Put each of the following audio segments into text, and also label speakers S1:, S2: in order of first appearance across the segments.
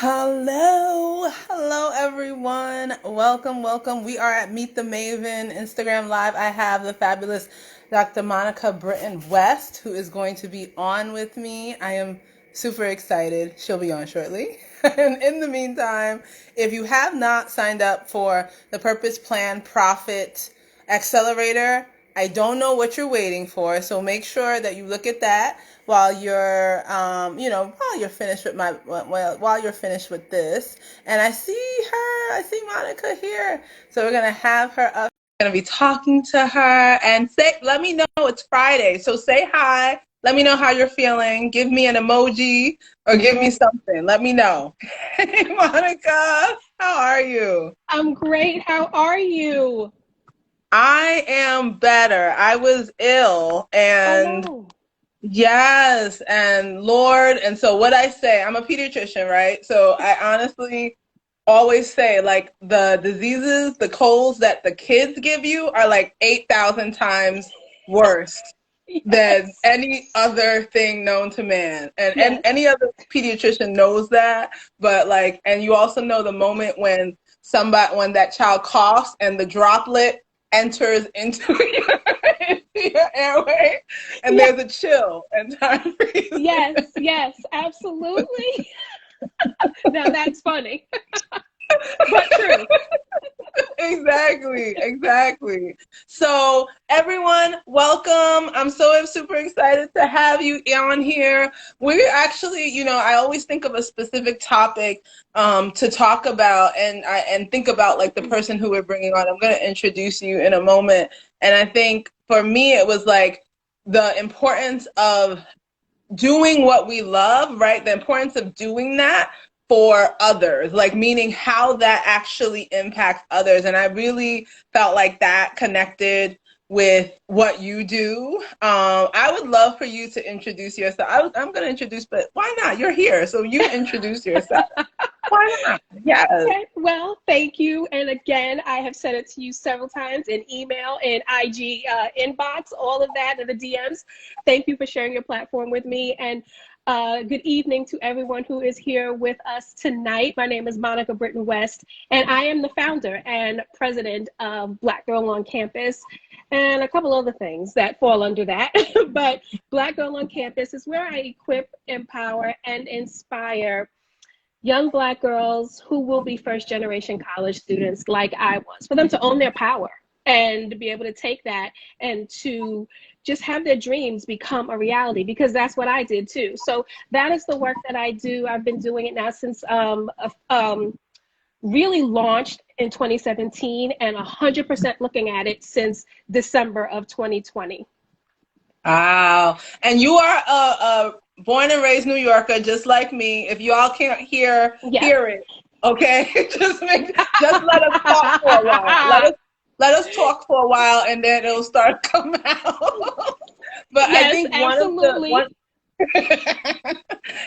S1: Hello everyone. Welcome. We are at Meet the Maven Instagram Live. I have the fabulous Dr. Monica Britton West, who is going to be on with me. I am super excited. She'll be on shortly. And in the meantime, if you have not signed up for the Purpose Plan Profit Accelerator, I don't know what you're waiting for, so make sure that you look at that while you're, while you're finished with while you're finished with this. And I see Monica here, so we're gonna have her up. I'm gonna be talking to her and let me know it's Friday, so say hi. Let me know how you're feeling. Give me an emoji or give me something. Let me know. Hey, Monica, how are you?
S2: I'm great. How are you?
S1: I am better. I was ill
S2: Oh
S1: and
S2: no.
S1: yes, and Lord, and so what I say, I'm a pediatrician, right? So I honestly always say like the diseases, the colds that the kids give you are like 8,000 times worse than
S2: Yes.
S1: any other thing known to man. And
S2: Yes.
S1: any other pediatrician knows that, but like, and you also know the moment when when that child coughs and the droplet enters into into your airway and
S2: Yes.
S1: there's a chill and time freezes.
S2: Yes. Yes. Absolutely. Now that's funny, but true.
S1: Exactly. So everyone, welcome. I'm so super excited to have you on here. We're actually, I always think of a specific topic to talk about, and think about like the person who we're bringing on. I'm going to introduce you in a moment, and I think for me it was like the importance of doing what we love, right? The importance of doing that for others, like meaning how that actually impacts others. And I really felt like that connected with what you do. I would love for you to introduce yourself. I'm going to introduce, but why not? You're here, so you introduce yourself. Why not? Yes.
S2: Okay. Well, thank you. And again, I have said it to you several times in email, in IG inbox, all of that, in the DMs. Thank you for sharing your platform with me. And good evening to everyone who is here with us tonight. My name is Monica Britton West, and I am the founder and president of Black Girl on Campus and a couple other things that fall under that. But Black Girl on Campus is where I equip, empower, and inspire young Black girls who will be first generation college students like I was, for them to own their power and to be able to take that and to just have their dreams become a reality, because that's what I did too. So that is the work that I do. I've been doing it now since really launched in 2017, and 100% looking at it since December of 2020.
S1: Wow. And you are a born and raised New Yorker, just like me. If you all can't
S2: Yes.
S1: hear it, okay? Just let us talk for a while. Let us talk for a while, and then it'll start to come out. But I
S2: Yes,
S1: think
S2: absolutely.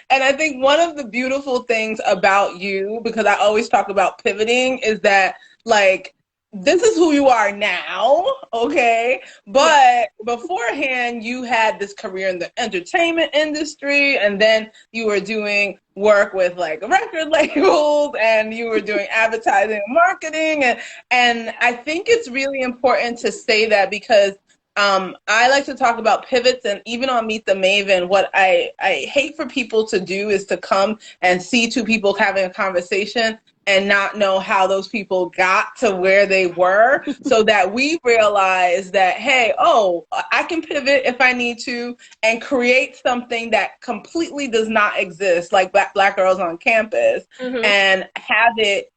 S1: and I think one of the beautiful things about you, because I always talk about pivoting, is that like this is who you are now, okay?
S2: Yes.
S1: But beforehand, you had this career in the entertainment industry, and then you were doing work with like record labels, and you were doing advertising and marketing, and I think it's really important to say that because I like to talk about pivots, and even on Meet the Maven, what I hate for people to do is to come and see two people having a conversation and not know how those people got to where they were, so that we realize that, hey, oh, I can pivot if I need to and create something that completely does not exist, like Black Girls on Campus,
S2: Mm-hmm.
S1: and have it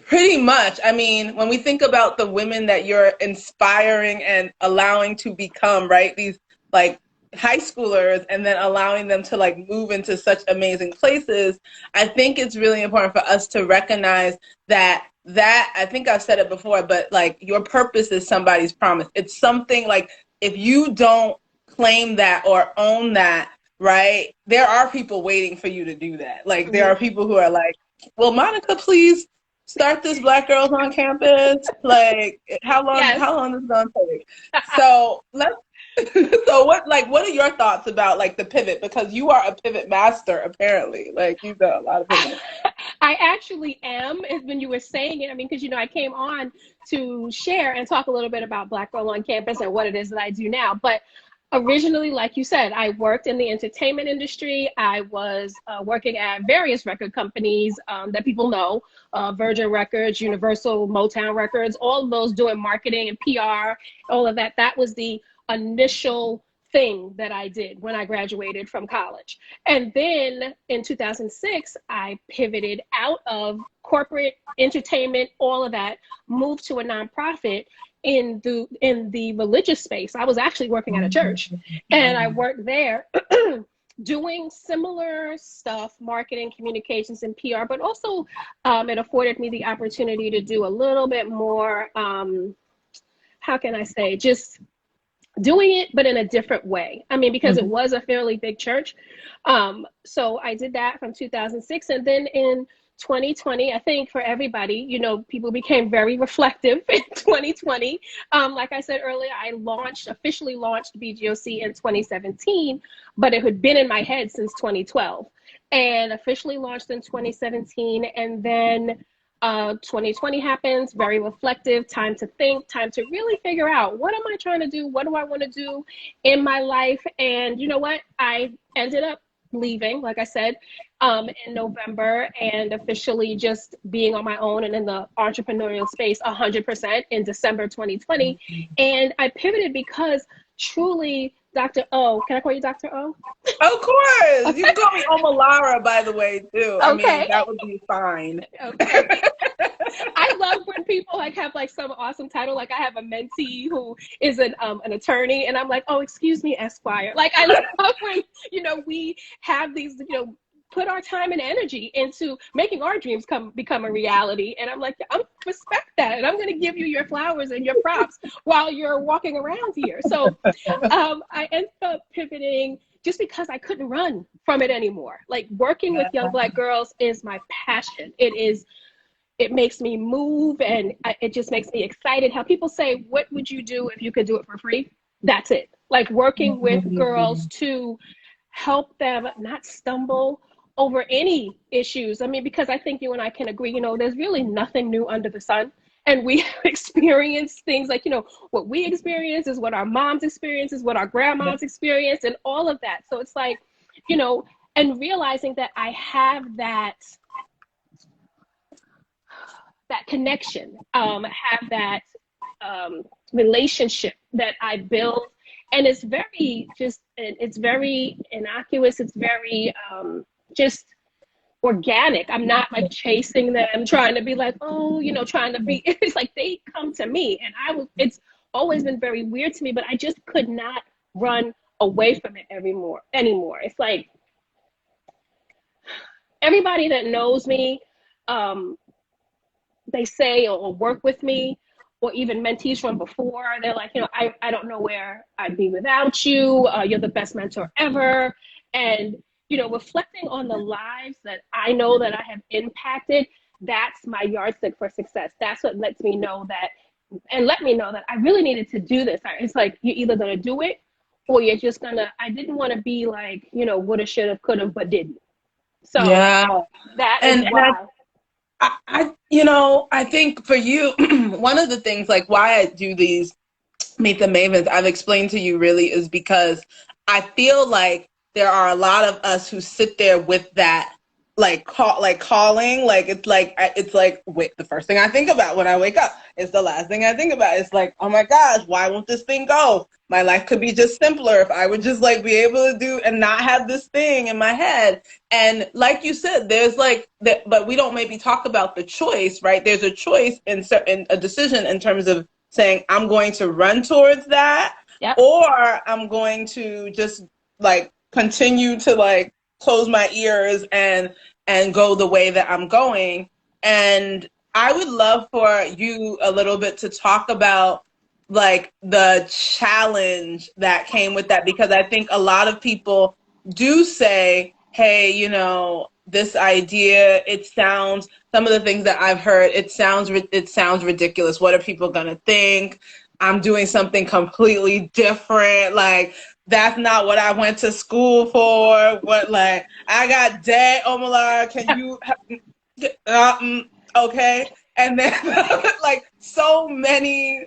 S1: pretty much. I mean, when we think about the women that you're inspiring and allowing to become, right, these like high schoolers, and then allowing them to like move into such amazing places, I think it's really important for us to recognize that I think I've said it before, but like your purpose is somebody's promise. It's something like if you don't claim that or own that, right, there are people waiting for you to do that. Like there
S2: Mm-hmm.
S1: are people who are like, well, Monica, please start this Black Girls on Campus. Like,
S2: Yes.
S1: how long is it gonna take? So let's. So what are your thoughts about like the pivot? Because you are a pivot master, apparently. Like you've done a lot of pivoting.
S2: I actually am, is when you were saying it. I mean, because, I came on to share and talk a little bit about Black Girl on Campus and what it is that I do now. But originally, like you said, I worked in the entertainment industry. I was working at various record companies that people know, Virgin Records, Universal, Motown Records, all of those doing marketing and PR, all of that. That was the initial thing that I did when I graduated from college. And then in 2006, I pivoted out of corporate entertainment, all of that, moved to a nonprofit in the religious space. I was actually working at a church, and I worked there doing similar stuff, marketing, communications, and PR, but also it afforded me the opportunity to do a little bit more, how can I say, just doing it, but in a different way. I mean, because it was a fairly big church. So I did that from 2006. And then in 2020, I think for everybody, people became very reflective in 2020. Like I said earlier, I officially launched BGOC in 2017, but it had been in my head since 2012, and officially launched in 2017. And then 2020 happens, very reflective, time to think, time to really figure out, what am I trying to do? What do I want to do in my life? And you know what? I ended up leaving, like I said, in November, and officially just being on my own and in the entrepreneurial space 100% in December 2020. And I pivoted because truly, Dr. O, can I call you Dr. O?
S3: Of course. You can call me Omolara, by the way, too. I
S2: Okay.
S3: mean, that would be fine.
S2: Okay. I love when people have some awesome title. Like, I have a mentee who is an attorney, and I'm like, oh, excuse me, Esquire. Like, I love when, we have these, put our time and energy into making our dreams become a reality. And I'm like, I respect that. And I'm going to give you your flowers and your props while you're walking around here. So I ended up pivoting just because I couldn't run from it anymore. Like, working with young Black girls is my passion. It makes me move, and it just makes me excited. How people say, what would you do if you could do it for free? That's it. Like, working with girls to help them not stumble over any issues. I mean, because I think you and I can agree, there's really nothing new under the sun. And we experience things like, what we experience is what our moms experience, is what our grandmas experience, and all of that. So it's like, and realizing that I have that connection, have that relationship that I build. And it's very innocuous. It's very just organic. I'm not like chasing them, trying to be like, oh, trying to be, it's like they come to me, and it's always been very weird to me, but I just could not run away from it anymore. It's like, everybody that knows me, they say, or work with me, or even mentees from before, they're like, I don't know where I'd be without you. You're the best mentor ever. And, reflecting on the lives that I know that I have impacted, that's my yardstick for success. That's what lets me know that, and let me know that I really needed to do this. It's like, you're either going to do it, or you're just I didn't want to be like, woulda, shoulda, coulda, but didn't. So that is why.
S3: I think for you, one of the things, like, why I do these Meet the Mavens, I've explained to you, really is because I feel like there are a lot of us who sit there with that, calling, it's like, wait, the first thing I think about when I wake up is the last thing I think about. It's like, oh my gosh, why won't this thing go? My life could be just simpler if I would just be able to do and not have this thing in my head. And like you said, there's but we don't maybe talk about the choice, right? There's a choice in a decision in terms of saying, I'm going to run towards that, or I'm going to just continue to close my ears and go the way that I'm going. And I would love for you a little bit to talk about the challenge that came with that, because I think a lot of people do say, hey, this idea, some of the things that I've heard, it sounds ridiculous. What are people going to think? I'm doing something completely different. That's not what I went to school for. I got debt, Omolara. Can you? Okay. And then like so many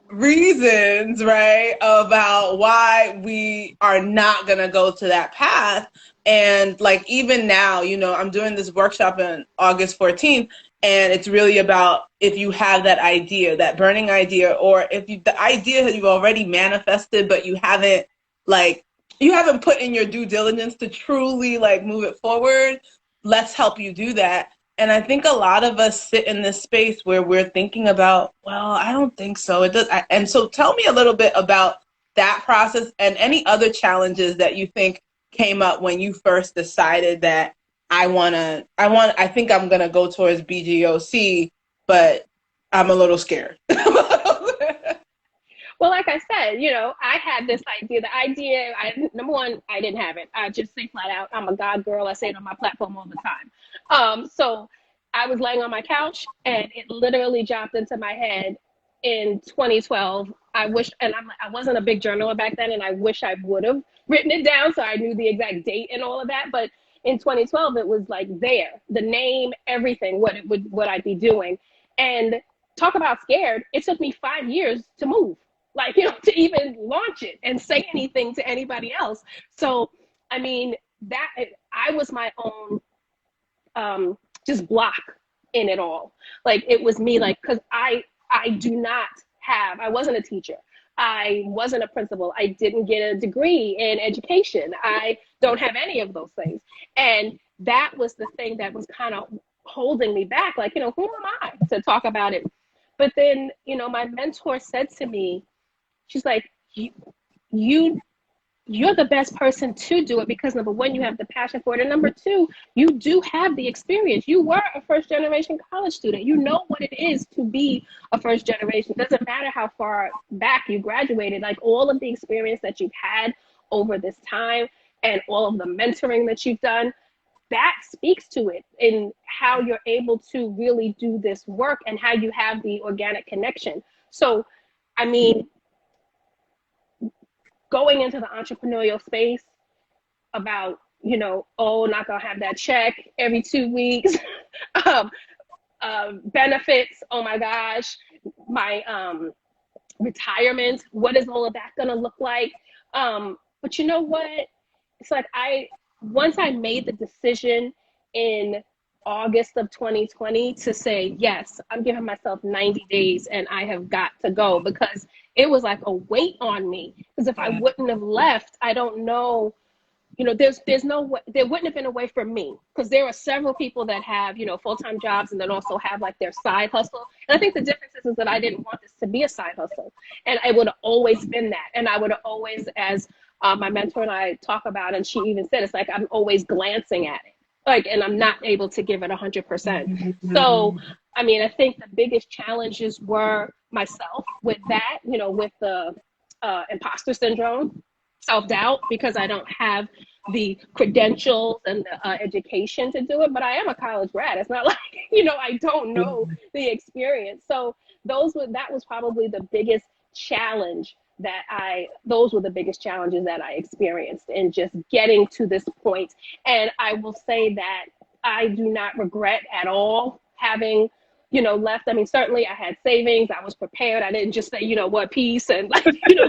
S3: reasons, right, about why we are not going to go to that path. And like even now, I'm doing this workshop on August 14th, and it's really about if you have that idea, that burning idea, or if the idea that you've already manifested, but you haven't put in your due diligence to truly like move it forward. Let's help you do that. And I think a lot of us sit in this space where we're thinking about, well, I don't think so. It does. And so tell me a little bit about that process and any other challenges that you think came up when you first decided that I think I'm going to go towards BGOC, but I'm a little scared.
S2: Well, like I said, I had this idea. The idea, number one, I didn't have it. I just say flat out, I'm a God girl. I say it on my platform all the time. So I was laying on my couch, and it literally dropped into my head in 2012. I wasn't a big journaler back then, and I wish I would have written it down so I knew the exact date and all of that. But in 2012, it was like there, the name, everything, what I'd be doing. And talk about scared. It took me 5 years to move, like, to even launch it and say anything to anybody else. So, I mean, I was my own just block in it all. Like, it was me, like, because I wasn't a teacher. I wasn't a principal. I didn't get a degree in education. I don't have any of those things. And that was the thing that was kind of holding me back. Like, who am I to talk about it? But then, my mentor said to me, she's like, you're the best person to do it because number one, you have the passion for it. And number two, you do have the experience. You were a first generation college student. You know what it is to be a first generation. It doesn't matter how far back you graduated, like all of the experience that you've had over this time and all of the mentoring that you've done, that speaks to it in how you're able to really do this work and how you have the organic connection. So, I mean, going into the entrepreneurial space about, not gonna have that check every 2 weeks, benefits, oh my gosh, my retirement, what is all of that gonna look like? But you know what? It's like once I made the decision in August of 2020 to say, yes, I'm giving myself 90 days and I have got to go, because it was like a weight on me. Because if I wouldn't have left, I don't know, there's no way, there wouldn't have been a way for me. Because there are several people that have, full-time jobs and then also have like their side hustle. And I think the difference is that I didn't want this to be a side hustle. And it would have always been that. And I would have always, as my mentor and I talk about, and she even said, it's like I'm always glancing at it. And I'm not able to give it 100%. So, I mean, I think the biggest challenges were myself with that, with the imposter syndrome, self-doubt, because I don't have the credentials and the education to do it, but I am a college grad. It's not like, I don't know the experience. So that was probably the biggest challenge those were the biggest challenges that I experienced in just getting to this point. And I will say that I do not regret at all having, left. I mean, certainly I had savings. I was prepared. I didn't just say, what, peace and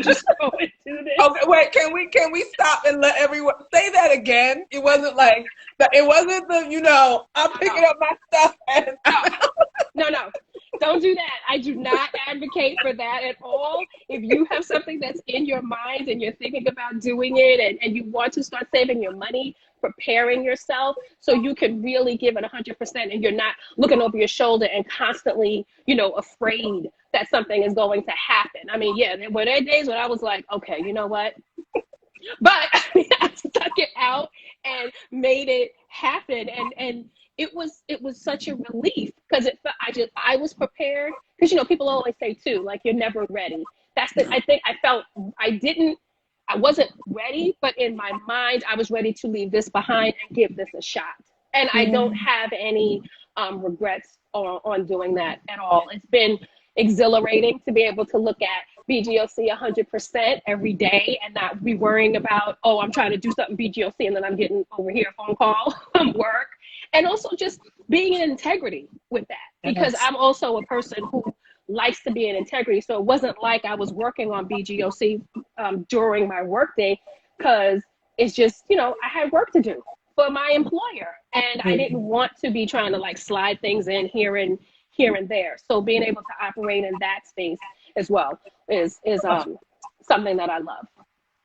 S2: just go and do this.
S3: Okay, wait, can we stop and let everyone say that again? It wasn't like, it wasn't the, I'm picking up my stuff and
S2: No. Don't do that. I do not advocate for that at all. If you have something that's in your mind and you're thinking about doing it and you want to start saving your money, preparing yourself so you can really give it 100% and you're not looking over your shoulder and constantly, afraid that something is going to happen. I mean, yeah, there were days when I was like, okay, you know what? But I stuck it out and made it happen. And it was such a relief because I was prepared, because people always say too, like, you're never ready. I think I wasn't ready, but in my mind I was ready to leave this behind and give this a shot. And I don't have any regrets on doing that at all. It's been exhilarating to be able to look at BGOC 100% every day and not be worrying about, I'm trying to do something BGOC and then I'm getting over here a phone call from work. and also just being in integrity with that, because
S3: Yes.
S2: I'm also a person who likes to be in integrity. So it wasn't like I was working on BGOC during my workday, because it's just, you know, I had work to do for my employer, and I didn't want to be trying to like slide things in here and there. So being able to operate in that space as well is something that I love.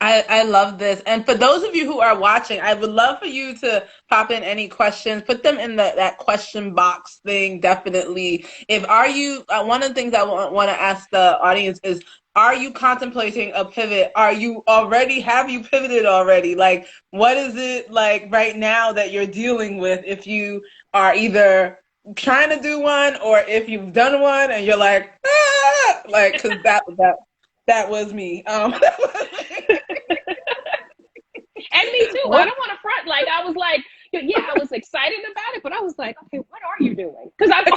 S3: I love this. And for those of you who are watching, I would love for you to pop in any questions, put them in that question box thing. Definitely. If are you, one of the things I want to ask the audience is, are you contemplating a pivot? Are you already, have you pivoted already? Like, what is it like right now that you're dealing with if you are either trying to do one or if you've done one and you're like, ah, like, cause that was me.
S2: And me too. I
S3: What?
S2: don't want to front. Like I was like, yeah, I was excited about it, but I was like, okay, what are you doing? Because I've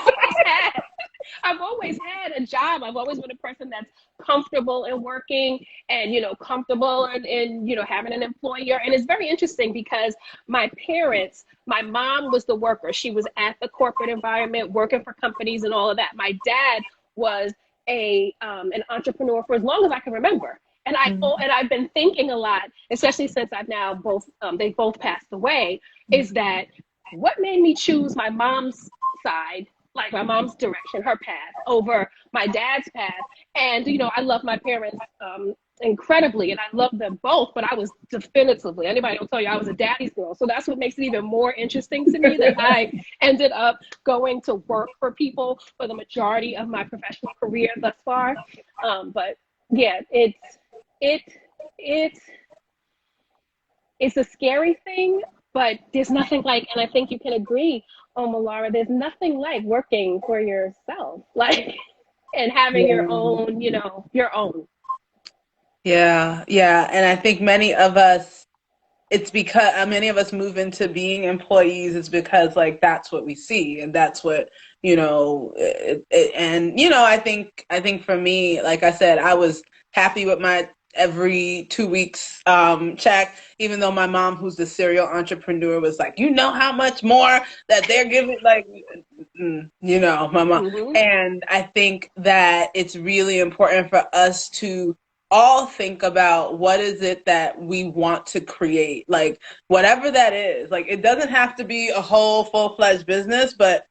S2: always had a job. I've always been a person that's comfortable in working and, you know, comfortable in, you know, having an employer. And it's very interesting because my parents, my mom was the worker. She was at the corporate environment, working for companies and all of that. My dad was an entrepreneur for as long as I can remember. And I've been thinking a lot, especially since I've now they both passed away, is that what made me choose my mom's side, like my mom's direction, her path, over my dad's path. And you know, I love my parents incredibly, and I love them both. But I was definitively, anybody will tell you, I was a daddy's girl. So that's what makes it even more interesting to me that I ended up going to work for people for the majority of my professional career thus far. But yeah, it it's a scary thing, but there's nothing like, and I think you can agree, Omolara, there's nothing like working for yourself, like, and having your own, you know, your own.
S3: Yeah, yeah. And I think many of us, it's because many of us move into being employees is because like that's what we see and that's what, you know, and you know, I think for me, like I said, I was happy with my every 2 weeks check, even though my mom, who's the serial entrepreneur, was like, you know how much more that they're giving, like, you know, my mom.
S2: Mm-hmm.
S3: And I think that it's really important for us to all think about what is it that we want to create, like whatever that is. Like it doesn't have to be a whole full-fledged business, but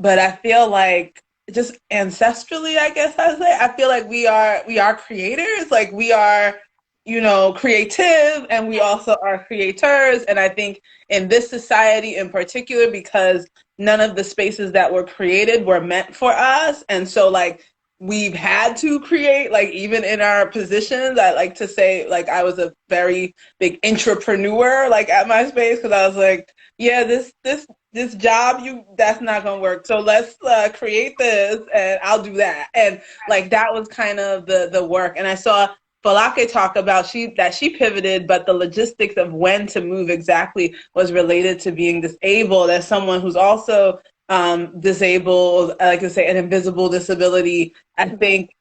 S3: I feel like just ancestrally, I guess I say, I feel like we are creators, like we are, you know, creative, and we also are creators. And I think in this society in particular, because none of the spaces that were created were meant for us, and so like we've had to create, like even in our positions. I like to say like I was a very big entrepreneur like at my space, because I was like, yeah, this job, that's not gonna work, so let's create this and I'll do that. And like that was kind of the work. And I saw Falake talk about that she pivoted, but the logistics of when to move exactly was related to being disabled. As someone who's also disabled, I like to say an invisible disability, I think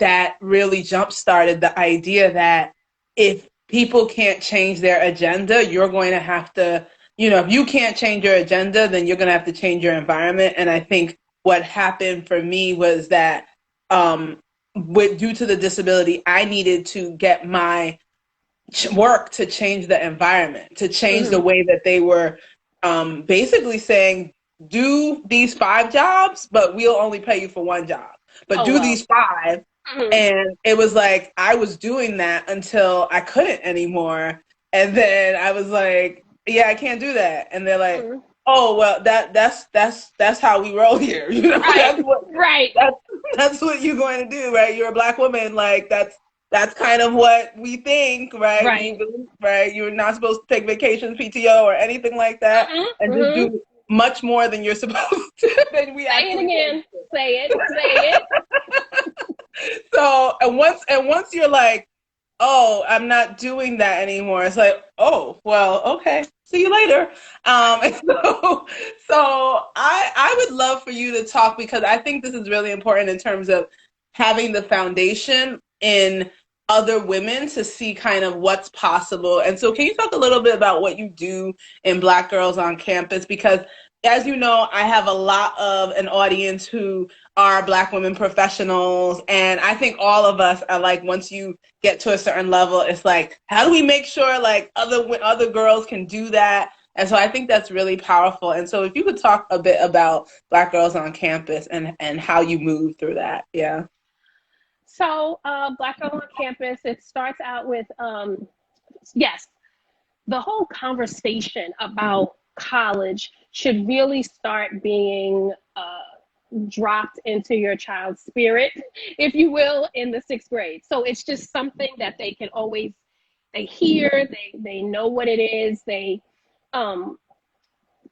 S3: that really jump started the idea that if people can't change their agenda, you're going to have to, you know, if you can't change your agenda, then you're going to have to change your environment. And I think what happened for me was that due to the disability, I needed to get my work to change the environment, to change the way that they were basically saying, do these 5 jobs, but we'll only pay you for 1 job. But do these 5. And it was like I was doing that until I couldn't anymore. And then I was like, yeah, I can't do that. And they're like, oh, well, that's how we roll here. You know, that's what you're going to do, right? You're a Black woman, like that's kind of what we think, right? Right. You're not supposed to take vacations, PTO, or anything like that, and just do much more than you're supposed to. Then we
S2: say it again. Say it.
S3: So and once you're like, oh, I'm not doing that anymore, it's like, oh, well, okay, see you later. And so I would love for you to talk, because I think this is really important in terms of having the foundation in other women to see kind of what's possible. And so can you talk a little bit about what you do in Black Girls on Campus? Because as you know, I have a lot of an audience who are Black women professionals. And I think all of us are like, once you get to a certain level, it's like, how do we make sure like other girls can do that? And so I think that's really powerful. And so if you could talk a bit about Black girls on campus and how you move through that. Yeah.
S2: So Black Girl on Campus, it starts out with, yes, the whole conversation about college should really start being dropped into your child's spirit, if you will, in the 6th grade. So it's just something that they can always, they hear, they know what it is, they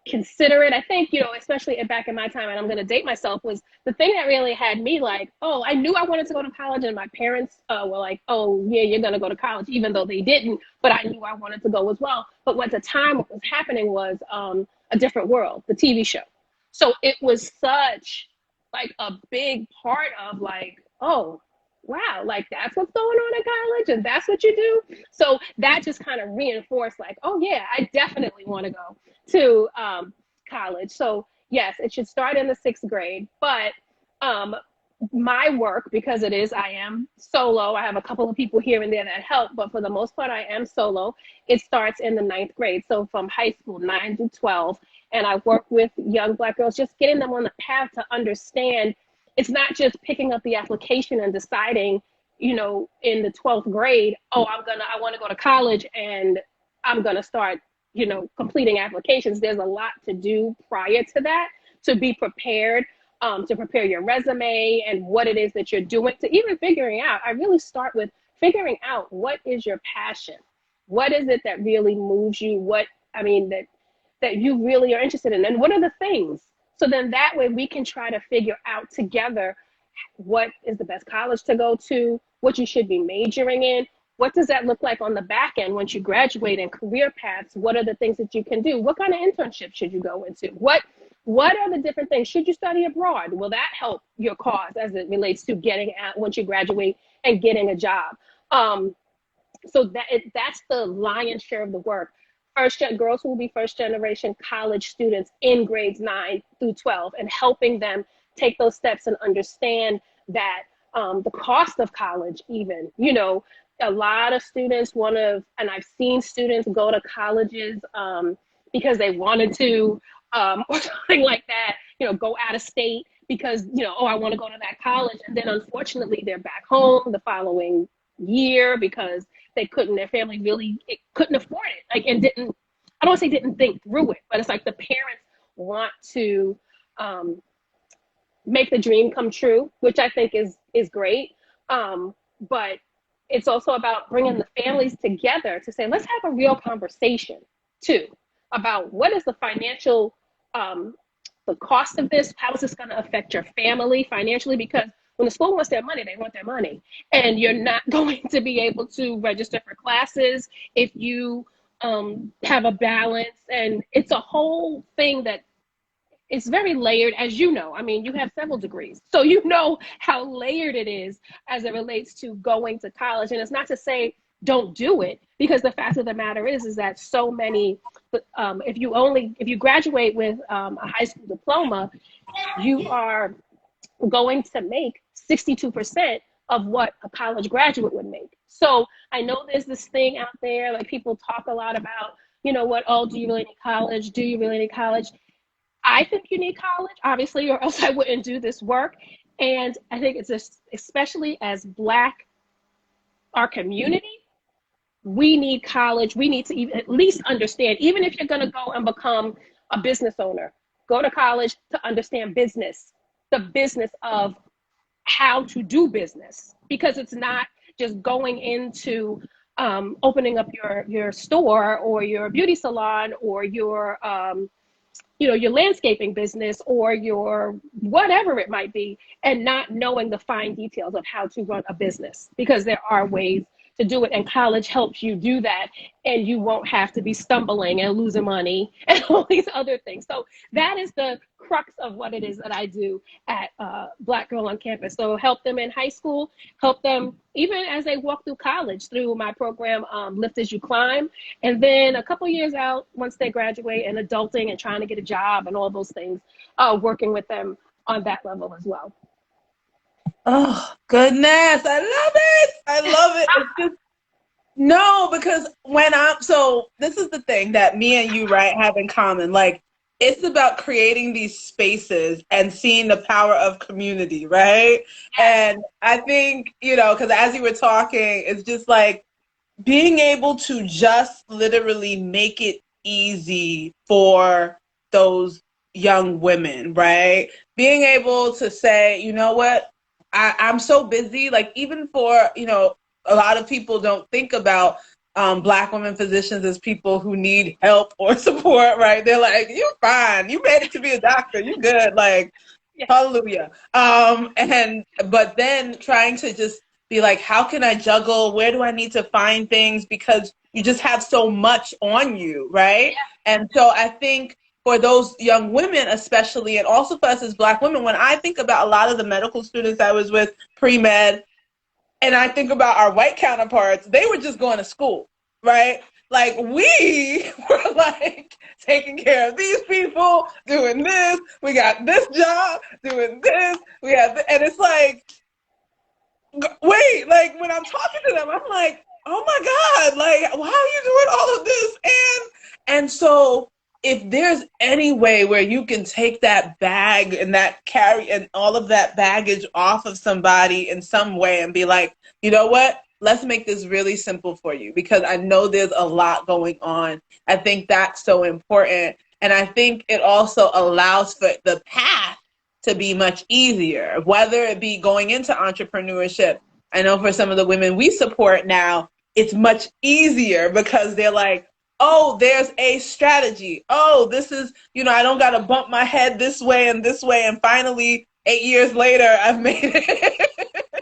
S2: consider it. I think, especially back in my time, and I'm going to date myself, was the thing that really had me like, oh, I knew I wanted to go to college, and my parents were like, oh, yeah, you're going to go to college, even though they didn't, but I knew I wanted to go as well. But at the time, what was happening was A Different World, the TV show. So it was such like a big part of like, oh, wow, like that's what's going on at college and that's what you do. So that just kind of reinforced like, oh yeah, I definitely want to go to college. So yes, it should start in the 6th grade, but my work, because I am solo, I have a couple of people here and there that help, but for the most part, I am solo. It starts in the 9th grade. So from high school, 9 to 12, and I work with young Black girls, just getting them on the path to understand it's not just picking up the application and deciding, in the 12th grade, oh, I want to go to college and I'm going to start, completing applications. There's a lot to do prior to that to be prepared, to prepare your resume and what it is that you're doing, to even figuring out. I really start with figuring out what is your passion? What is it that really moves you? That you really are interested in? And what are the things? So then that way we can try to figure out together what is the best college to go to, what you should be majoring in. What does that look like on the back end once you graduate, and career paths? What are the things that you can do? What kind of internship should you go into? What are the different things? Should you study abroad? Will that help your cause as it relates to getting out once you graduate and getting a job? So that's the lion's share of the work. Girls will be first generation college students in grades 9 through 12, and helping them take those steps and understand that the cost of college, even, a lot of students and I've seen students go to colleges because they wanted to, or something like that, go out of state because, oh, I want to go to that college. And then unfortunately they're back home the following year because their family really couldn't afford it. Like, and I don't want to say didn't think through it, but it's like the parents want to make the dream come true, which I think is great. But it's also about bringing the families together to say, let's have a real conversation too about what is the financial, the cost of this, how is this going to affect your family financially? Because when the school wants their money, they want their money. And you're not going to be able to register for classes if you have a balance. And it's a whole thing that it's very layered, as you know. I mean, you have several degrees, so you know how layered it is as it relates to going to college. And it's not to say don't do it, because the fact of the matter is that so many, if you graduate with a high school diploma, you are going to make 62% of what a college graduate would make. So I know there's this thing out there, like people talk a lot about, oh, do you really need college? Do you really need college? I think you need college, obviously, or else I wouldn't do this work. And I think it's especially as Black, our community, we need college. We need to at least understand, even if you're going to go and become a business owner, go to college to understand business, the business of how to do business, because it's not just going into opening up your store or your beauty salon or your landscaping business or your whatever it might be, and not knowing the fine details of how to run a business, because there are ways to do it, and college helps you do that, and you won't have to be stumbling and losing money and all these other things. So that is the crux of what it is that I do at Black Girl on Campus. So help them in high school, help them even as they walk through college through my program, Lift as You Climb. And then a couple years out, once they graduate and adulting and trying to get a job and all those things, working with them on that level as well.
S3: Oh, goodness. I love it. I love it. It's just, no, because so this is the thing that me and you, right, have in common. Like, it's about creating these spaces and seeing the power of community, right? And I think, because as you were talking, it's just like being able to just literally make it easy for those young women, right? Being able to say, you know what, I'm so busy. Like, even for, a lot of people don't think about Black women physicians as people who need help or support, right? They're like, you're fine. You made it to be a doctor. You good. Like, yeah. Hallelujah. But then trying to just be like, how can I juggle? Where do I need to find things? Because you just have so much on you, right? Yeah. And so I think for those young women especially, and also for us as Black women, when I think about a lot of the medical students I was with pre-med, and I think about our white counterparts, they were just going to school, right? Like, we were like taking care of these people, doing this, we got this job, doing this, we have, and it's like, wait, like when I'm talking to them, I'm like, oh my God, like, how are you doing all of this? And so if there's any way where you can take that bag and that carry and all of that baggage off of somebody in some way and be like, you know what, let's make this really simple for you, because I know there's a lot going on. I think that's so important. And I think it also allows for the path to be much easier, whether it be going into entrepreneurship. I know for some of the women we support now, it's much easier because they're like, oh, there's a strategy. Oh, this is, I don't got to bump my head this way and this way. And finally, 8 years later, I've made it.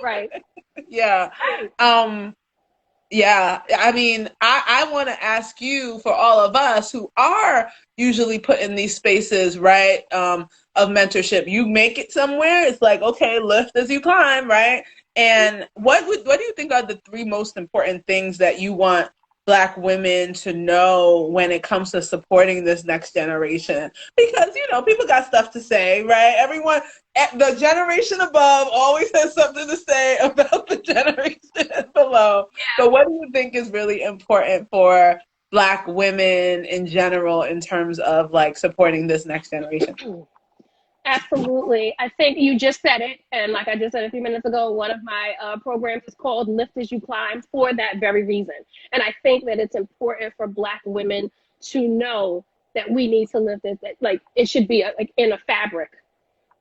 S2: Right.
S3: Yeah. Yeah. I mean, I want to ask you, for all of us who are usually put in these spaces, right, of mentorship, you make it somewhere. It's like, okay, lift as you climb, right? And what do you think are the 3 most important things that you want Black women to know when it comes to supporting this next generation? Because, people got stuff to say, right? Everyone, the generation above always has something to say about the generation below. Yeah. So what do you think is really important for Black women in general in terms of like supporting this next generation?
S2: Absolutely. I think you just said it. And like I just said a few minutes ago, one of my programs is called Lift as You Climb for that very reason. And I think that it's important for Black women to know that we need to lift it, that like it should be like in a fabric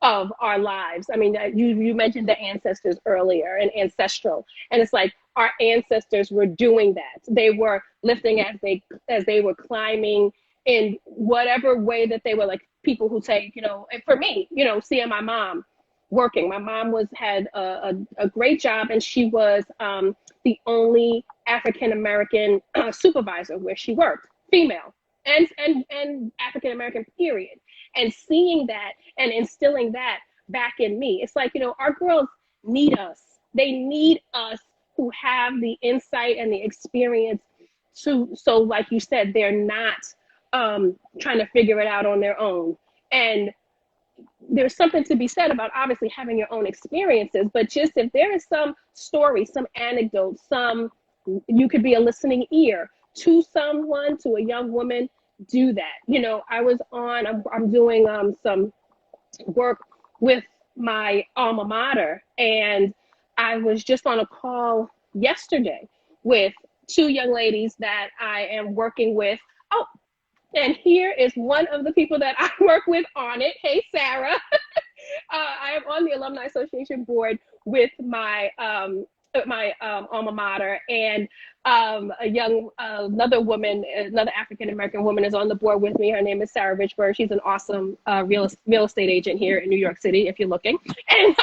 S2: of our lives. I mean, you mentioned the ancestors earlier and ancestral. And it's like our ancestors were doing that. They were lifting as they were climbing in whatever way that they were, like people who take, and for me, seeing my mom working. My mom had a great job, and she was the only African-American supervisor where she worked, female and African-American, period. And seeing that and instilling that back in me, it's like, our girls need us. They need us who have the insight and the experience so like you said, they're not trying to figure it out on their own. And there's something to be said about obviously having your own experiences, but just if there is some story, some anecdote, you could be a listening ear to someone, to a young woman, do that. I'm doing some work with my alma mater, and I was just on a call yesterday with 2 young ladies that I am working with. Oh, and here is one of the people that I work with on it. Hey, Sarah. I am on the Alumni Association board with my alma mater, and another woman, another African-American woman is on the board with me. Her name is Sarah Richberg. She's an awesome real estate agent here in New York City, if you're looking. And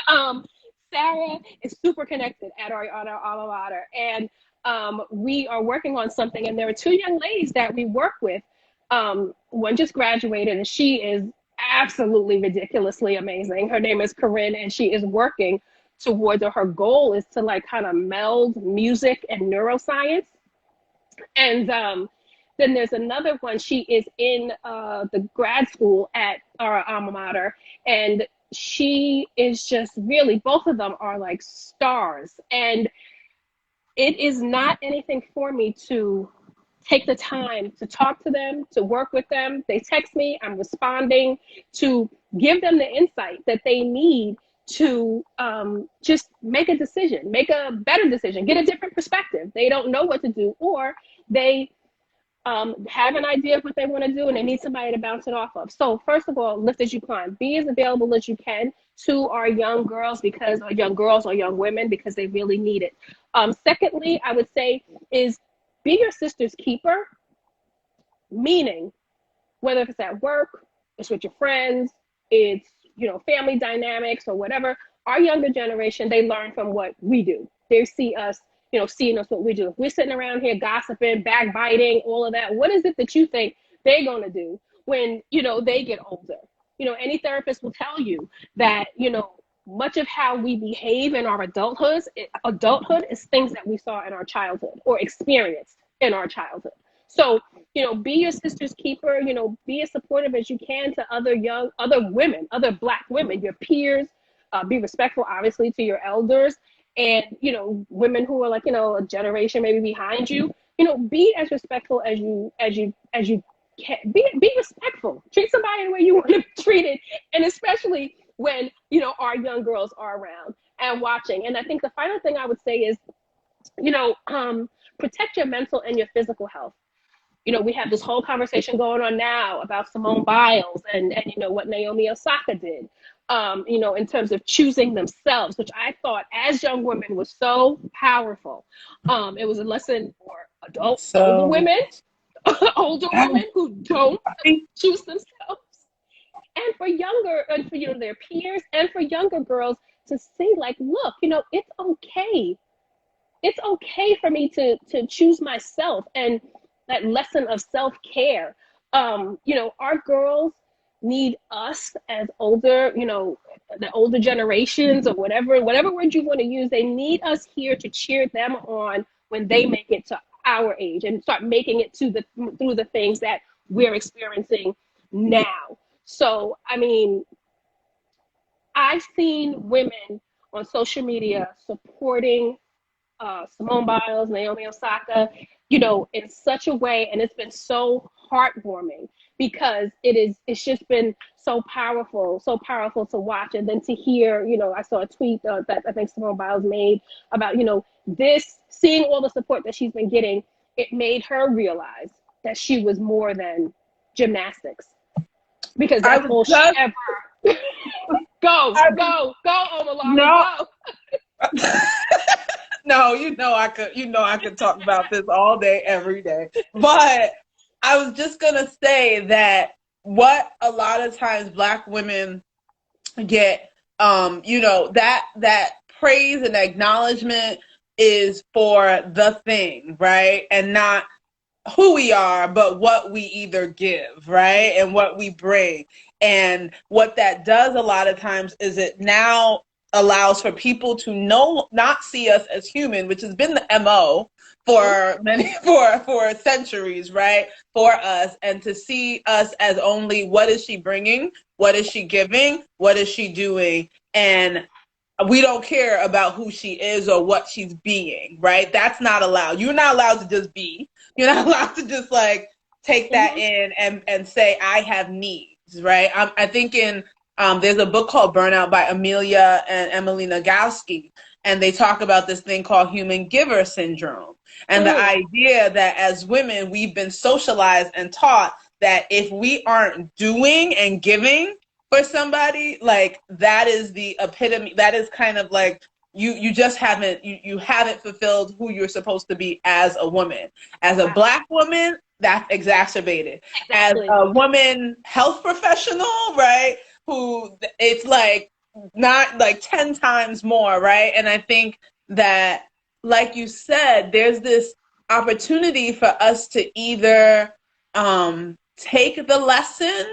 S2: Sarah is super connected at our alma mater. And we are working on something, and there are two young ladies that we work with. One just graduated, and she is absolutely ridiculously amazing. Her name is Corinne, and she is working towards, or her goal is to like kind of meld music and neuroscience. And then there's another one. She is in the grad school at our alma mater, and she is just really, both of them are like stars. And it is not anything for me to take the time to talk to them, to work with them. They text me, I'm responding, to give them the insight that they need to just make a decision, make a better decision, get a different perspective. They don't know what to do, or they have an idea of what they want to do and they need somebody to bounce it off of. So first of all, lift as you climb. Be as available as you can to our young girls, because, or young girls or young women, because they really need it. Secondly, I would say is be your sister's keeper, meaning whether it's at work, it's with your friends, it's, you know, family dynamics or whatever. Our younger generation, they learn from what we do. They see us, you know, seeing us what we do. If we're sitting around here gossiping, backbiting, all of that, what is it that you think they're going to do when, you know, they get older? You know, any therapist will tell you that, you know, much of how we behave in our adulthood is things that we saw in our childhood or experienced in our childhood. So, you know, be your sister's keeper, you know, be as supportive as you can to other women, other Black women, your peers. Be respectful, obviously, to your elders, and, you know, women who are like, you know, a generation maybe behind you. You know, be as respectful as you can. Be respectful. Treat somebody the way you want to be treated, and especially when, you know, our young girls are around and watching. And I think the final thing I would say is, you know, protect your mental and your physical health. You know, we have this whole conversation going on now about Simone Biles and you know, what Naomi Osaka did, you know, in terms of choosing themselves, which I thought as young women was so powerful. It was a lesson for older women, older women who don't choose themselves, and for younger, and for, you know, their peers, and for younger girls to see, like, look, you know, it's okay. It's okay for me to choose myself, and that lesson of self-care. You know, our girls need us as older, you know, the older generations, or whatever word you want to use. They need us here to cheer them on when they make it to our age and start making it to through the things that we're experiencing now. So, I mean, I've seen women on social media supporting Simone Biles, Naomi Osaka, you know, in such a way, and it's been so heartwarming, because it's just been so powerful to watch. And then to hear, you know, I saw a tweet that I think Simone Biles made about, you know, seeing all the support that she's been getting, it made her realize that she was more than gymnastics, because that's all she ever. Go, Omolara,
S3: no.
S2: go.
S3: No, you know I could talk about this all day, every day. But I was just gonna say that what a lot of times Black women get, you know, that praise and acknowledgement is for the thing, right? And not who we are, but what we either give, right? And what we bring. And what that does a lot of times is it now allows for people to not see us as human, which has been the MO for for centuries, right? For us, and to see us as only, what is she bringing? What is she giving? What is she doing? And we don't care about who she is or what she's being, right? That's not allowed. You're not allowed to just be. You're not allowed to just like take that in and say, I have needs, right? I think there's a book called Burnout by Amelia and Emily Nagoski, and they talk about this thing called human giver syndrome. And the idea that as women, we've been socialized and taught that if we aren't doing and giving for somebody, like, that is the epitome. That is kind of like, you just haven't, you haven't fulfilled who you're supposed to be as a woman. As a Black woman, that's exacerbated. Exactly. As a woman health professional, right? Who, it's like not like 10 times more, right? And I think that, like you said, there's this opportunity for us to either take the lesson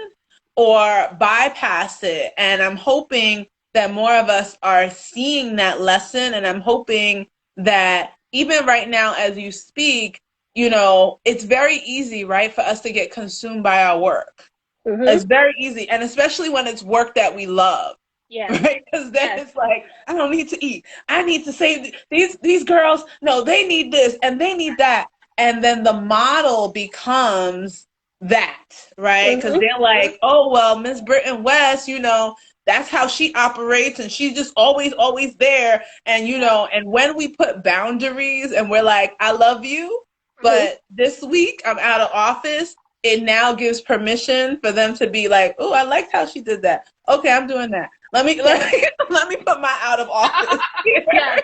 S3: or bypass it. And I'm hoping that more of us are seeing that lesson. And I'm hoping that even right now, as you speak, you know, it's very easy, right, for us to get consumed by our work.
S2: Mm-hmm.
S3: It's very easy. And especially when it's work that we love.
S2: Yeah.
S3: Right, because then it's like, I don't need to eat. I need to save these girls. No, they need this and they need that, and then the model becomes that, right? Because
S2: Mm-hmm.
S3: they're like, oh well, Miss Britton West, you know, that's how she operates, and she's just always there. And you know, and when we put boundaries and we're like, I love you, but this week I'm out of office. It now gives permission for them to be like, oh, I liked how she did that. Okay, I'm doing that. Let me put my out of office here.
S2: Yes.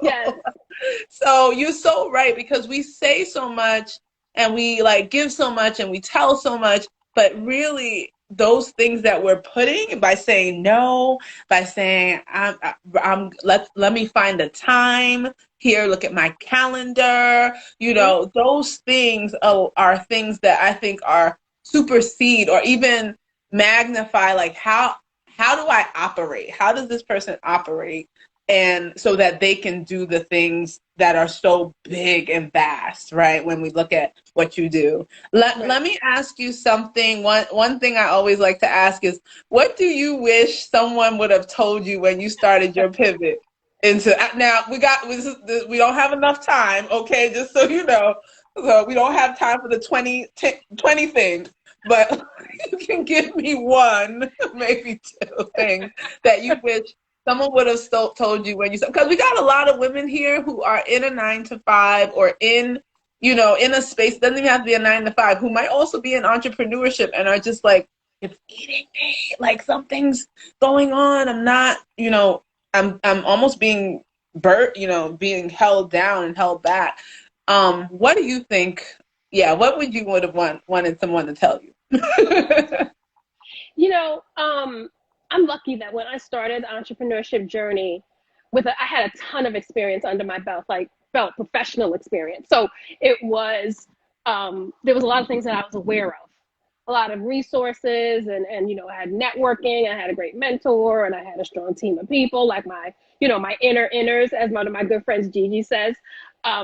S2: Yes.
S3: So you're so right, because we say so much and we like give so much and we tell so much, but really those things that we're putting by saying no, by saying let me find a time here, look at my calendar, you know, those things are things that I think are supersede or even magnify like how do I operate? How does this person operate? And so that they can do the things that are so big and vast, right? When we look at what you do. Let me ask you something. One thing I always like to ask is, what do you wish someone would have told you when you started your pivot into, now we don't have enough time, okay? Just so you know, so we don't have time for the 20 things, but you can give me one, maybe two things that you wish someone would have told you when you, because we got a lot of women here who are in a 9-to-5 or in, you know, in a space, doesn't even have to be a 9-to-5, who might also be in entrepreneurship and are just like, it's eating me, like something's going on. I'm not, you know, I'm almost being being held down and held back. What do you think? Yeah, what would you have wanted someone to tell you?
S2: You know, I'm lucky that when I started the entrepreneurship journey, I had a ton of experience under my belt, professional experience. So it was, there was a lot of things that I was aware of, a lot of resources, and you know, I had networking, I had a great mentor, and I had a strong team of people, like my inner inners, as one of my good friends Gigi says.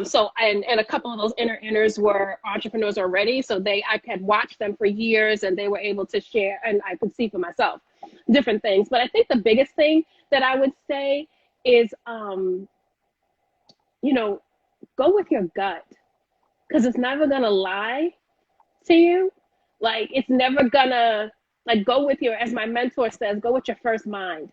S2: So and a couple of those inner inners were entrepreneurs already, so I had watched them for years, and they were able to share, and I could see for myself different things. But I think the biggest thing that I would say is, you know, go with your gut, because it's never gonna lie to you. Like, it's never gonna, like, go with your, as my mentor says, go with your first mind.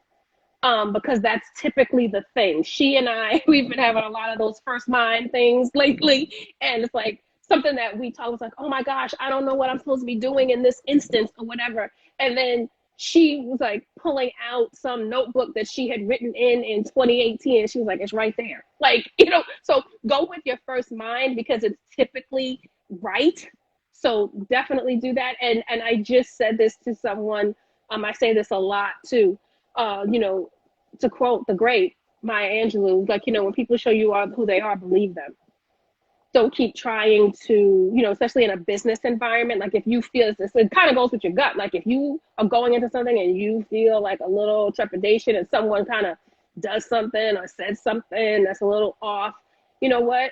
S2: Because that's typically the thing. She and I, we've been having a lot of those first mind things lately. And it's like something that we talk was like, oh my gosh, I don't know what I'm supposed to be doing in this instance or whatever. And then she was like pulling out some notebook that she had written in 2018. And she was like, it's right there. Like, you know, so go with your first mind, because it's typically right. So definitely do that. And I just said this to someone. I say this a lot too. You know, to quote the great Maya Angelou, like, you know, when people show you who they are, believe them. Don't keep trying to, you know, especially in a business environment. Like, if you feel this, it kind of goes with your gut. Like, if you are going into something and you feel like a little trepidation and someone kind of does something or says something that's a little off, you know what?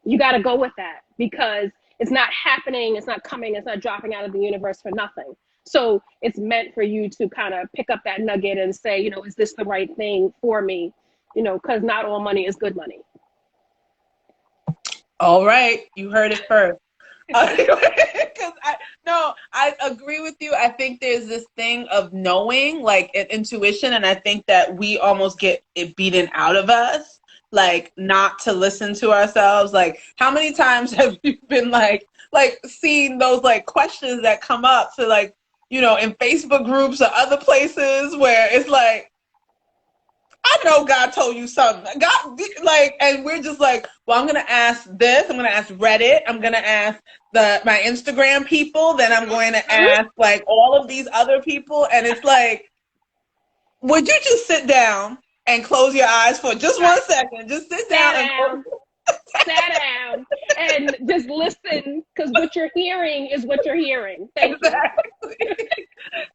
S2: You got to go with that, because it's not happening, it's not coming, it's not dropping out of the universe for nothing. So it's meant for you to kind of pick up that nugget and say, you know, is this the right thing for me? You know, because not all money is good money.
S3: All right, you heard it first. Because I agree with you. I think there's this thing of knowing, like an intuition, and I think that we almost get it beaten out of us, like not to listen to ourselves. Like, how many times have you been like seeing those like questions that come up to, like, you know, in Facebook groups or other places where it's like, I know God told you something. God, like, and we're just like, well, I'm going to ask this. I'm going to ask Reddit. I'm going to ask my Instagram people. Then I'm going to ask like all of these other people. And it's like, would you just sit down and close your eyes for just 1 second. Just sit down and
S2: sat down, and just listen, because what you're hearing is what you're hearing. Thank you.
S3: exactly.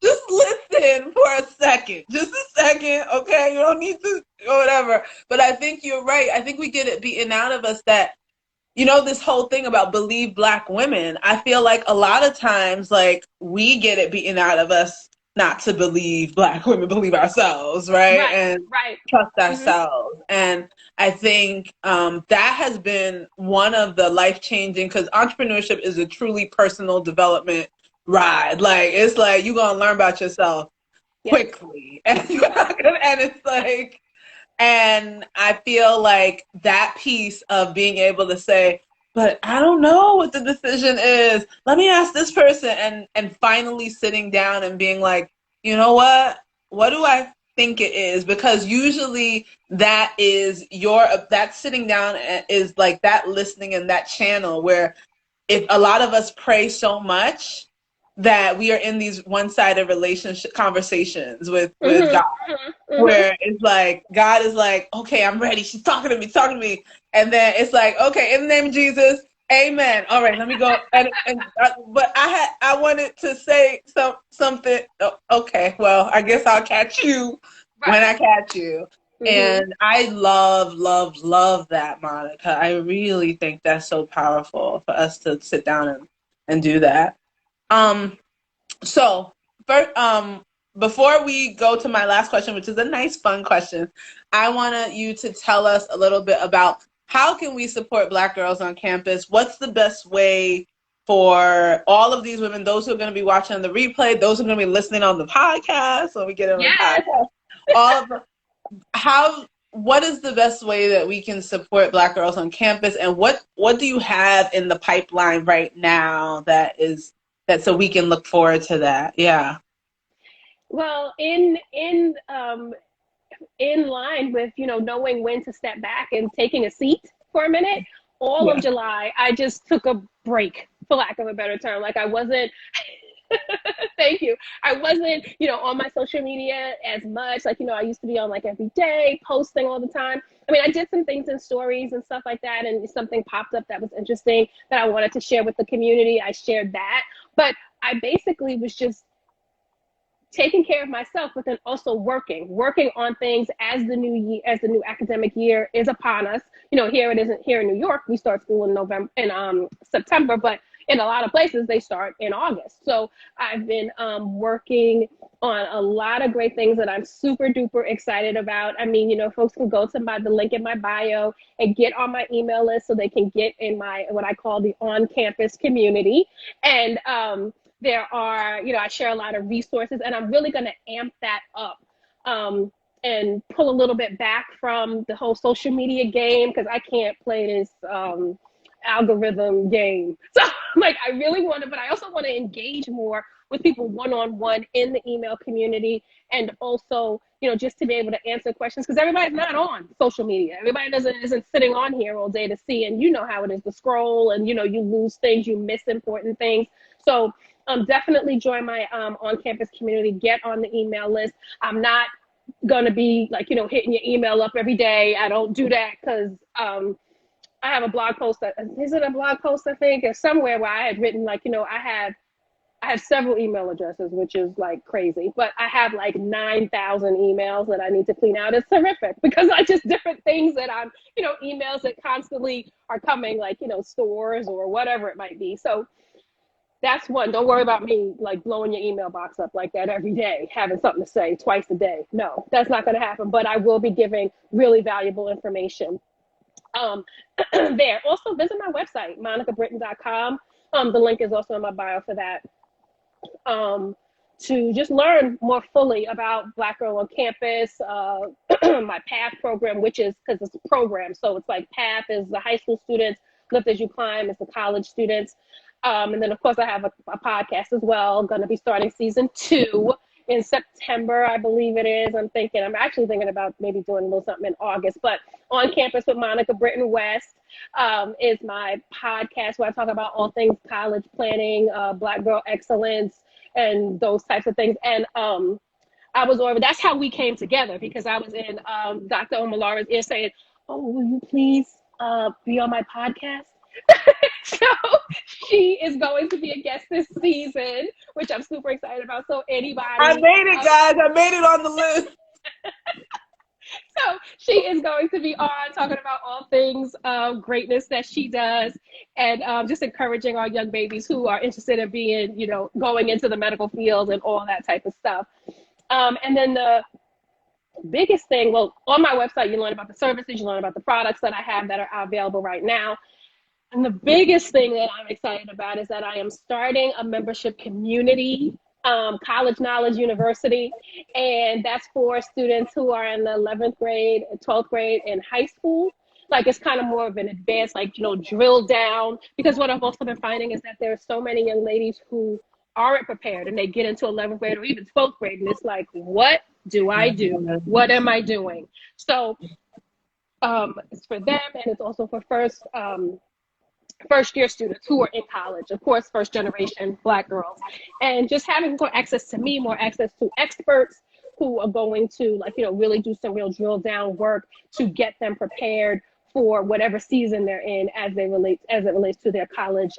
S3: Just listen for a second. Just a second, okay? You don't need to or whatever. But I think you're right. I think we get it beaten out of us that, you know, this whole thing about believe Black women. I feel like a lot of times, like, we get it beaten out of us not to believe Black women, believe ourselves, right? And
S2: Right.
S3: trust
S2: Mm-hmm.
S3: ourselves. And I think that has been one of the life-changing, because entrepreneurship is a truly personal development ride. Like, it's like you're going to learn about yourself quickly. And it's like, and I feel like that piece of being able to say, but I don't know what the decision is. Let me ask this person, and finally sitting down and being like, you know what? What do I think it is? Because usually that is that sitting down is like that listening and that channel where, if a lot of us pray so much that we are in these one-sided relationship conversations with God, where it's like God is like, okay, I'm ready. She's talking to me, and then it's like, okay, in the name of Jesus, amen. All right, let me go. But I wanted to say something. Okay, well, I guess I'll catch you when I catch you. And I love that, Monica. I really think that's so powerful for us to sit down and do that. So first, before we go to my last question, which is a nice, fun question, I want you to tell us a little bit about how can we support Black girls on campus? What's the best way for all of these women, those who are going to be watching the replay, those who are going to be listening on the podcast, when we get on the podcast, all of them, what is the best way that we can support Black girls on campus, and what do you have in the pipeline right now that so we can look forward to that? Yeah.
S2: Well, in line with, you know, knowing when to step back and taking a seat for a minute, all of July, I just took a break, for lack of a better term. Like, I wasn't, thank you. I wasn't, you know, on my social media as much. Like, you know, I used to be on like every day, posting all the time. I mean, I did some things in stories and stuff like that, and something popped up that was interesting that I wanted to share with the community. I shared that. But I basically was just taking care of myself, but then also working on things as the new academic year is upon us. You know, here it isn't. Here in New York, we start school in September, but in a lot of places they start in August. So I've been working on a lot of great things that I'm super duper excited about. I mean, you know, folks can go to the link in my bio and get on my email list so they can get in my, what I call the on-campus community. And there are, you know, I share a lot of resources, and I'm really going to amp that up and pull a little bit back from the whole social media game, because I can't play this algorithm game. So like, I really want to, but I also want to engage more with people one-on-one in the email community, and also, you know, just to be able to answer questions, because everybody's not on social media. Everybody isn't sitting on here all day to see, and you know how it is to scroll, and you know, you lose things, you miss important things. So definitely join my on-campus community, get on the email list. I'm not going to be like, you know, hitting your email up every day. I don't do that, because I have a blog post is it a blog post, I think, or somewhere where I had written, like, you know, I have several email addresses, which is like crazy, but I have like 9,000 emails that I need to clean out. It's terrific, because I just different things that I'm, you know, emails that constantly are coming, like, you know, stores or whatever it might be. So that's one. Don't worry about me like blowing your email box up like that every day, having something to say twice a day. No, that's not going to happen. But I will be giving really valuable information there. Also, visit my website, monicabritton.com. The link is also in my bio for that. To just learn more fully about Black Girl on Campus, my PATH program, which is, because it's a program, so it's like PATH is the high school students, Lift as You Climb is the college students. And then, of course, I have a podcast as well, going to be starting season 2 in September, I believe it is. I'm actually thinking about maybe doing a little something in August. But On Campus with Monica Britton West is my podcast where I talk about all things college planning, Black girl excellence, and those types of things. And I was over. That's how we came together, because I was in Dr. Omalara's ear saying, "Oh, will you please be on my podcast?" So she is going to be a guest this season, which I'm super excited about. So
S3: I
S2: anybody,
S3: made it, guys. I made it on the list.
S2: so she is going to be on talking about all things greatness that she does, and just encouraging our young babies who are interested in being, going into the medical field and all that type of stuff. And then the biggest thing, well, on my website, you learn about the services, you learn about the products that I have that are available right now. And the biggest thing that I'm excited about is that I am starting a membership community, College Knowledge University. And that's for students who are in the 11th grade, 12th grade, and high school. Like, it's kind of more of an advanced, drill down. Because what I've also been finding is that there are so many young ladies who aren't prepared, and they get into 11th grade or even 12th grade, and it's like, what do I do? What am I doing? So it's for them, and it's also for first year students who are in college, of course, first generation Black girls, and just having more access to me, more access to experts who are going to really do some real drill down work to get them prepared for whatever season they're in as it relates to their college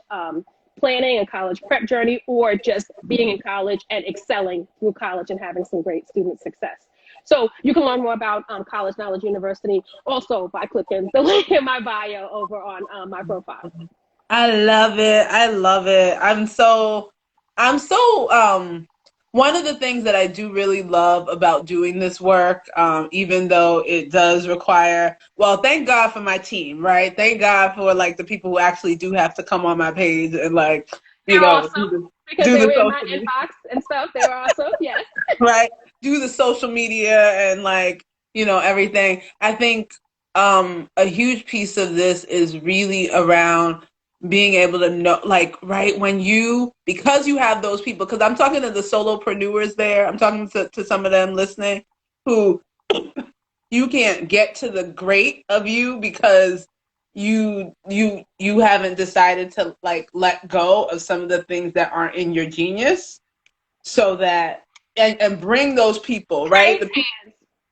S2: planning and college prep journey, or just being in college and excelling through college and having some great student success. So you can learn more about College Knowledge University also by clicking the link in my bio over on my profile.
S3: I love it. I love it. One of the things that I do really love about doing this work, even though it does require, well, thank God for my team, right? Thank God for the people who actually do have to come on my page and
S2: They're awesome because
S3: do
S2: they
S3: the
S2: were in my
S3: social
S2: inbox and stuff. They were awesome. Yes.
S3: right? Do the social media and everything. I think a huge piece of this is really around being able to know, right, because you have those people, because I'm talking to the solopreneurs there, I'm talking to some of them listening who you can't get to the great of you because you haven't decided to let go of some of the things that aren't in your genius, so that and bring those people, right?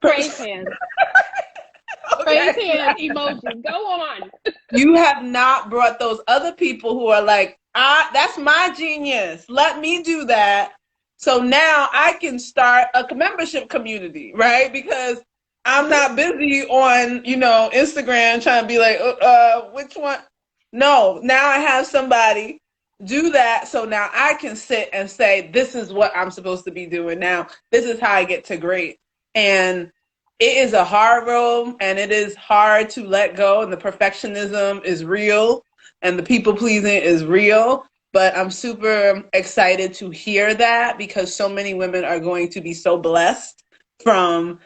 S2: Praise hands. Praise hands emoji. Go on.
S3: You have not brought those other people who are that's my genius. Let me do that. So now I can start a membership community, right? Because I'm not busy on, Instagram trying to be like, which one? No, now I have somebody do that. So now I can sit and say, this is what I'm supposed to be doing now. This is how I get to great. And it is a hard road, and it is hard to let go, and the perfectionism is real and the people pleasing is real. But I'm super excited to hear that, because so many women are going to be so blessed from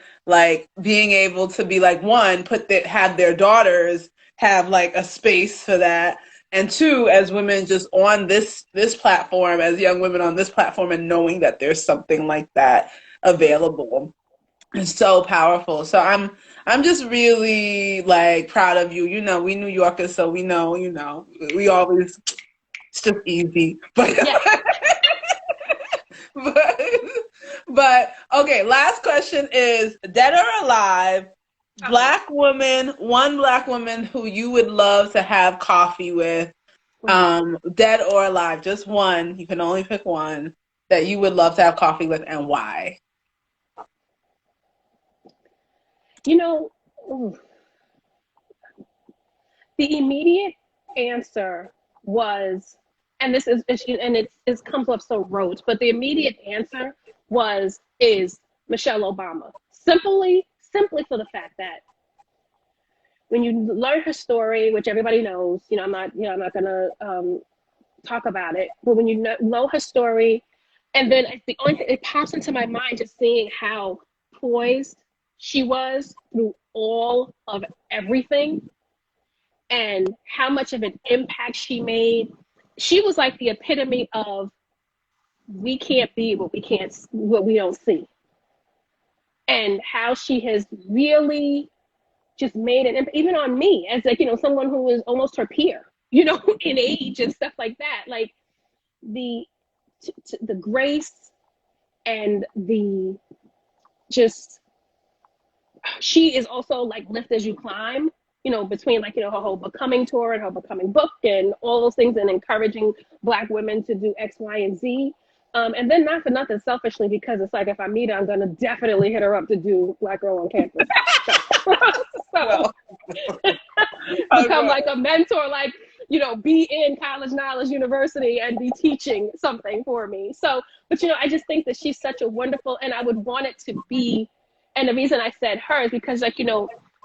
S3: being able to be one, have their daughters have a space for that, and two, as women just on this platform, as young women on this platform, and knowing that there's something like that available. It's so powerful. So I'm just really proud of you. We New Yorkers, so we know, we always, it's just easy. But
S2: Yeah.
S3: but okay, last question is, dead or alive, one Black woman who you would love to have coffee with, dead or alive, just one, you can only pick one that you would love to have coffee with, and why?
S2: The immediate answer was, and it comes up so rote, but the immediate answer is Michelle Obama. Simply for the fact that when you learn her story, which everybody knows, I'm not gonna talk about it, but when you know her story, and then it pops into my mind just seeing how poised she was through all of everything, and how much of an impact she made. She was like the epitome of, we can't be what we don't see, and how she has really just made an impact, even on me as someone who was almost her peer, in age and stuff like that. The grace and the just, she is also like lift as you climb, between like, her whole becoming tour and her becoming book and all those things, and encouraging Black women to do X, Y, and Z. And then not for nothing, selfishly, because it's like, if I meet her, I'm gonna definitely hit her up to do Black Girl on Campus. So become like a mentor, like, be in College Knowledge University and be teaching something for me. So, but I just think that she's such a wonderful, and I would want it to be, and the reason I said her is because, like,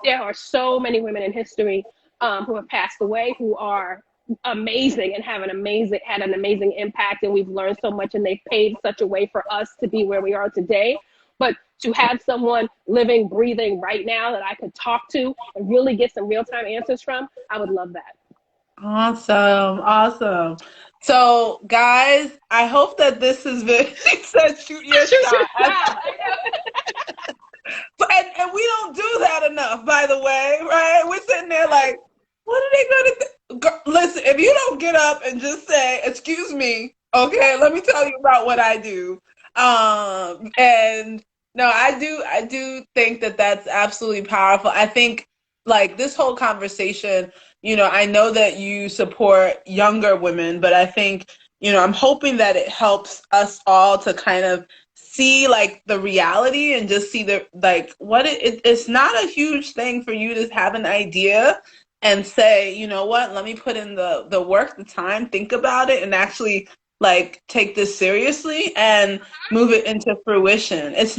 S2: there are so many women in history who have passed away, who are amazing and had an amazing impact, and we've learned so much, and they've paved such a way for us to be where we are today. But to have someone living, breathing right now that I could talk to and really get some real-time answers from, I would love that.
S3: Awesome. So, guys, I hope that this has been, she said, shoot your shot. And we don't do that enough, by the way, right? We're sitting there like, what are they going to do? Listen, if you don't get up and just say, excuse me, okay, let me tell you about what I do. And no, I do think that that's absolutely powerful. I think, like, this whole conversation, I know that you support younger women, but I think, I'm hoping that it helps us all to kind of see, like, the reality and just see it's not a huge thing for you to have an idea and say, you know what, let me put in the work, the time, think about it, and actually, like, take this seriously and move it into fruition. It's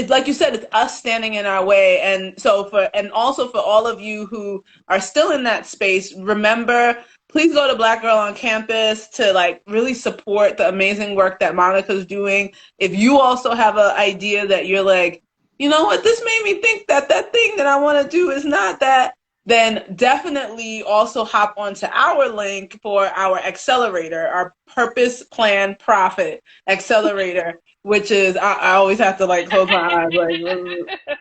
S3: like you said, it's us standing in our way. And so and also for all of you who are still in that space, remember, please go to Black Girl on Campus to, like, really support the amazing work that Monica's doing. If you also have an idea that you're like, you know what, this made me think that thing that I want to do is not that, then definitely also hop onto our link for our accelerator, our Purpose Plan Profit Accelerator, which is, I always have to, like, close my eyes, like,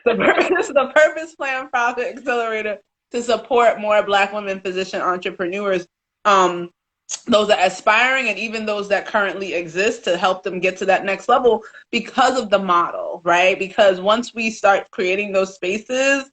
S3: the Purpose Plan Profit Accelerator to support more Black women physician entrepreneurs, those that are aspiring and even those that currently exist, to help them get to that next level because of the model, right? Because once we start creating those spaces,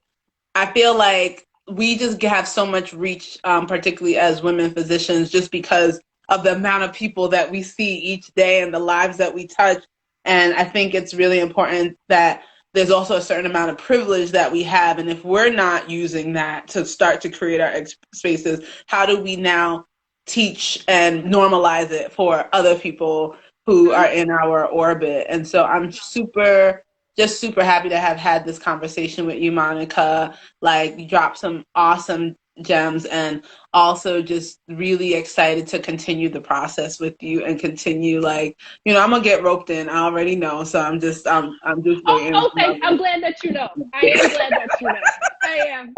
S3: I feel like we just have so much reach, particularly as women physicians, just because of the amount of people that we see each day and the lives that we touch. And I think it's really important that there's also a certain amount of privilege that we have. And if we're not using that to start to create our spaces, how do we now teach and normalize it for other people who are in our orbit? And so I'm super happy to have had this conversation with you, Monica. Like, you dropped some awesome gems, and also just really excited to continue the process with you and continue, like, I'm gonna get roped in. I already know, so I'm just waiting.
S2: I'm glad that you know. I am glad that you know. I am.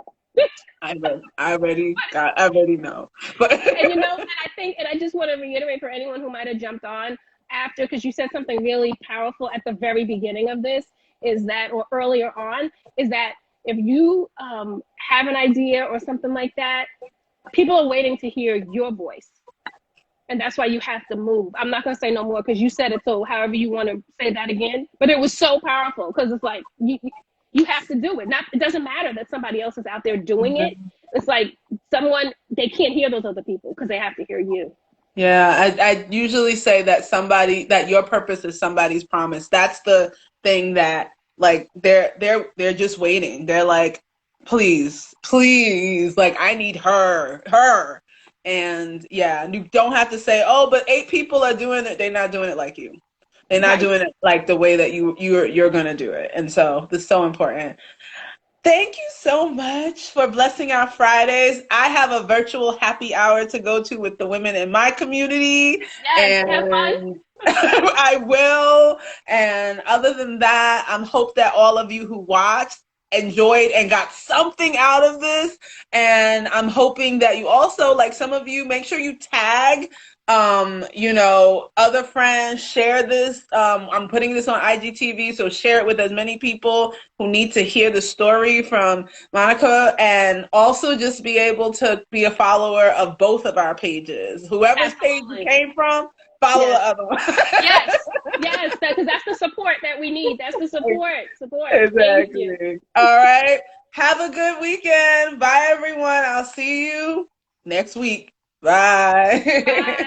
S3: I already know. But
S2: and I just want to reiterate for anyone who might have jumped on after, because you said something really powerful at the very beginning of this, or earlier on, is that if you have an idea or something like that, people are waiting to hear your voice. And that's why you have to move. I'm not going to say no more because you said it, so however you want to say that again. But it was so powerful because it's like, you have to do it. It doesn't matter that somebody else is out there doing it. It's like they can't hear those other people because they have to hear you.
S3: Yeah, I usually say that your purpose is somebody's promise. That's the thing that, like, they're just waiting. They're like, please, like, I need her. And yeah, you don't have to say, oh, but 8 people are doing it. They're not doing it like you. They're not doing it like the way that you're gonna do it. And so this is so important. Thank you so much for blessing our Fridays. I have a virtual happy hour to go to with the women in my community.
S2: Yes, have fun.
S3: I will. And other than that, I hope that all of you who watched enjoyed and got something out of this. And I'm hoping that you also, like some of you, make sure you tag other friends, share this. I'm putting this on IGTV, so share it with as many people who need to hear the story from Monica, and also just be able to be a follower of both of our pages. Whoever's page you came from, Follow
S2: Yes.
S3: the other one.
S2: Yes, because that's the support that we need. That's the support. Thank you.
S3: Exactly. All right. Have a good weekend. Bye, everyone. I'll see you next week. Bye.
S2: Bye.